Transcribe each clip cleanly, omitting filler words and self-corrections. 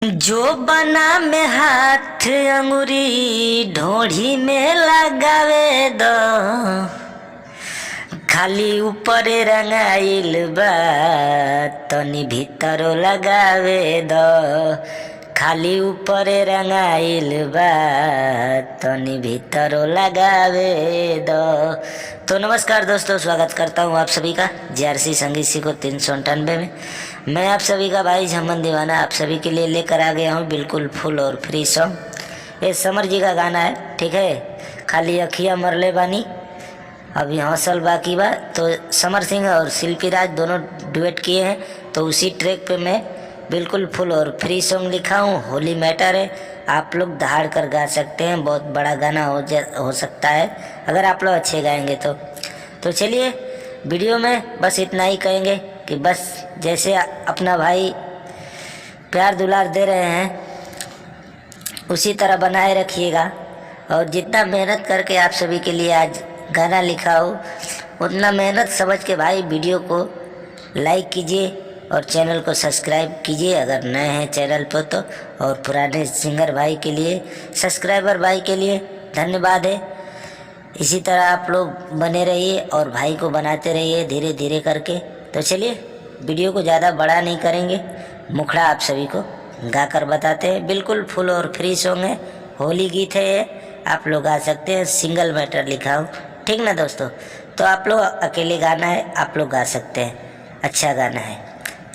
जो बना में हाथ अंगुरी ढोढ़ी में लगावे दो, खाली ऊपरे रंगाइल बा तनी भीतरो लगावे दो, खाली ऊपरे रंगाइल बा तनी भीतरो लगावे दो। तो नमस्कार दोस्तों, स्वागत करता हूँ आप सभी का जीआरसी संगीत सीखो 398 में। मैं आप सभी का भाई झमन दीवाना आप सभी के लिए लेकर आ गया हूँ बिल्कुल फुल और फ्री सॉन्ग। ये समर जी का गाना है, ठीक है। खाली अखिया मरले बानी अभी हौसल बाकी बा। तो समर सिंह और शिल्पी राज दोनों डुएट किए हैं, तो उसी ट्रैक पे मैं बिल्कुल फुल और फ्री सॉन्ग लिखा हूँ। होली मैटर है, आप लोग दहाड़ कर गा सकते हैं, बहुत बड़ा गाना हो सकता है अगर आप लोग अच्छे गाएंगे तो चलिए वीडियो में बस इतना ही कहेंगे कि बस जैसे अपना भाई प्यार दुलार दे रहे हैं उसी तरह बनाए रखिएगा। और जितना मेहनत करके आप सभी के लिए आज गाना लिखा हो उतना मेहनत समझ के भाई वीडियो को लाइक कीजिए और चैनल को सब्सक्राइब कीजिए अगर नए हैं चैनल पर तो। और पुराने सिंगर भाई के लिए, सब्सक्राइबर भाई के लिए धन्यवाद है। इसी तरह आप लोग बने रहिए और भाई को बनाते रहिए धीरे धीरे करके। तो चलिए वीडियो को ज़्यादा बड़ा नहीं करेंगे, मुखड़ा आप सभी को गाकर बताते हैं। बिल्कुल फुल और फ्री सॉन्ग है, होली गीत है ये, आप लोग गा सकते हैं। सिंगल मैटर लिखा हूँ, ठीक ना दोस्तों। तो आप लोग अकेले गाना है, आप लोग गा सकते हैं, अच्छा गाना है।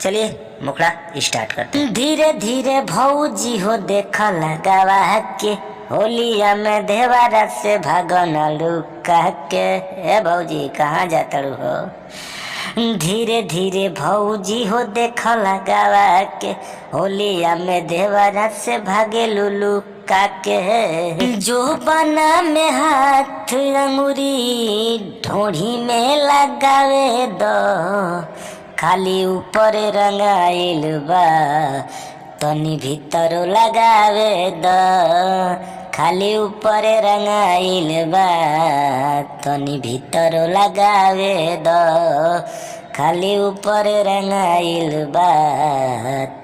चलिए मुखड़ा स्टार्ट करते हैं। धीरे धीरे भौजी हो देखा लगावा के, होलिया में देवारा से भागन लुका के। ए भौजी कहाँ जाता हो? धीरे धीरे भौजी हो देखा लगावा के, होलिया में देवारा से भागे लुलू के। जो बना में हाथ अंगुरी ढोढ़ी में लगावे दो, खाली ऊपर रंगाइल बा तनी भीतरो लगावे दो, खाली ऊपर रंगाइल बा तनी भीतरो लगावे दो, खाली ऊपर रंगाइल बा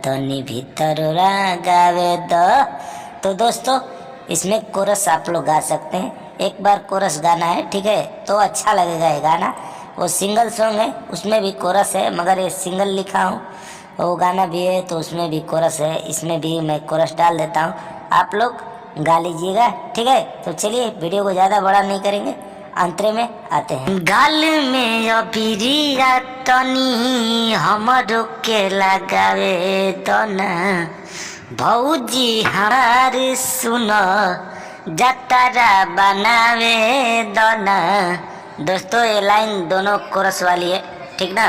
तनी भीतरो लगावे दो। तो दोस्तों इसमें कोरस आप लोग गा सकते हैं, एक बार कोरस गाना है, ठीक है, तो अच्छा लगेगा ये गाना। वो सिंगल सॉन्ग है, उसमें भी कोरस है, मगर ये सिंगल लिखा हूँ, वो गाना भी है तो उसमें भी कोरस है, इसमें भी मैं कोरस डाल देता हूँ, आप लोग गा लीजिएगा, ठीक है। तो चलिए वीडियो को ज़्यादा बड़ा नहीं करेंगे, अंतरे में आते हैं। गाल में अबीरिया तनी हमरो के लगावे तो ना, भौजी हमार सुनो जतारा बनावे दोना। दोस्तों ये लाइन दोनों कोरस वाली है, ठीक ना।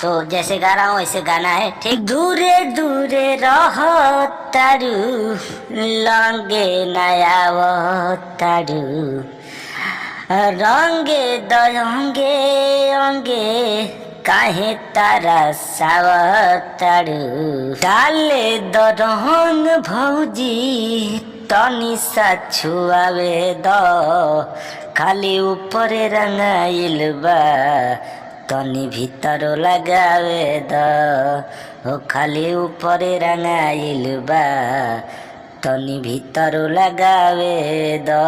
तो जैसे गा रहा हूँ ऐसे गाना है, ठीक। दूरे दूरे रहो तारू लंगे नया तारू, रंगे दंगे अंगे काहे तारा सावतारू। डाले दरंग भौजी तनी सा छुआवे दो, खाली ऊपर रंगाइल बा तनी भीतरो लगावे दो, खाली ऊपर रंगाइल बा तनी भीतरो लगावे दो।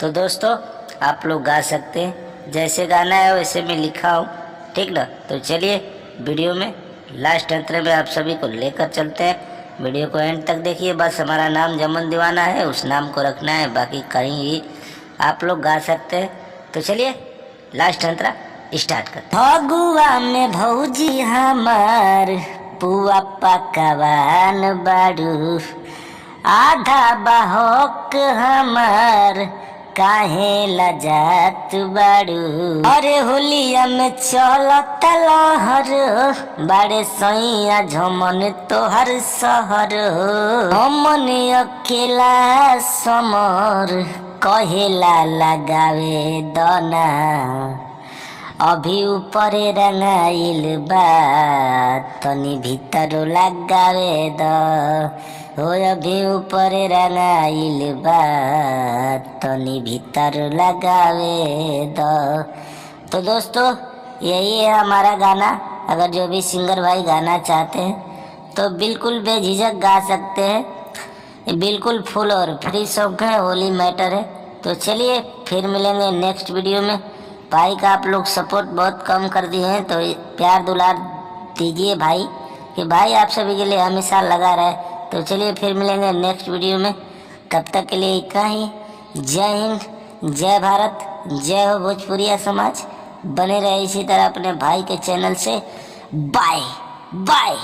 तो दोस्तों आप लोग गा सकते हैं, जैसे गाना है वैसे मैं लिखा हूँ, ठीक ना। तो चलिए वीडियो में लास्ट अंतरे में आप सभी को लेकर चलते हैं, वीडियो को एंड तक देखिए। बस हमारा नाम जमन दीवाना है, उस नाम को रखना है, बाकी कहीं भी आप लोग गा सकते हैं। तो चलिए लास्ट अंतरा स्टार्ट करते हैं। फगुआ में भौजी हमार पुआ पकवान बारू, आधा बहक हमार काहे लजात बारू। अरे होलिया में चलता लहर बाड़े सैया झमन तोहर सहर, हमन अकेला समर कहेला लगावे दना, अभी ऊपर रंगाइल बा तनी भीतर लगावे दो, हो अभी ऊपर रंगाइल बा तनी भीतर लगावे दो। तो दोस्तों यही है हमारा गाना। अगर जो भी सिंगर भाई गाना चाहते हैं तो बिल्कुल बेझिझक गा सकते हैं। ये बिल्कुल फुल और फ्री सॉन्ग है, होली मैटर है। तो चलिए फिर मिलेंगे नेक्स्ट वीडियो में। भाई का आप लोग सपोर्ट बहुत कम कर दिए हैं, तो प्यार दुलार दीजिए भाई, कि भाई आप सभी के लिए हमेशा लगा रहे। तो चलिए फिर मिलेंगे नेक्स्ट वीडियो में, तब तक के लिए इतना ही। जय हिंद, जय भारत, जय हो भोजपुरिया समाज। बने रहे इसी तरह अपने भाई के चैनल से। Bye by.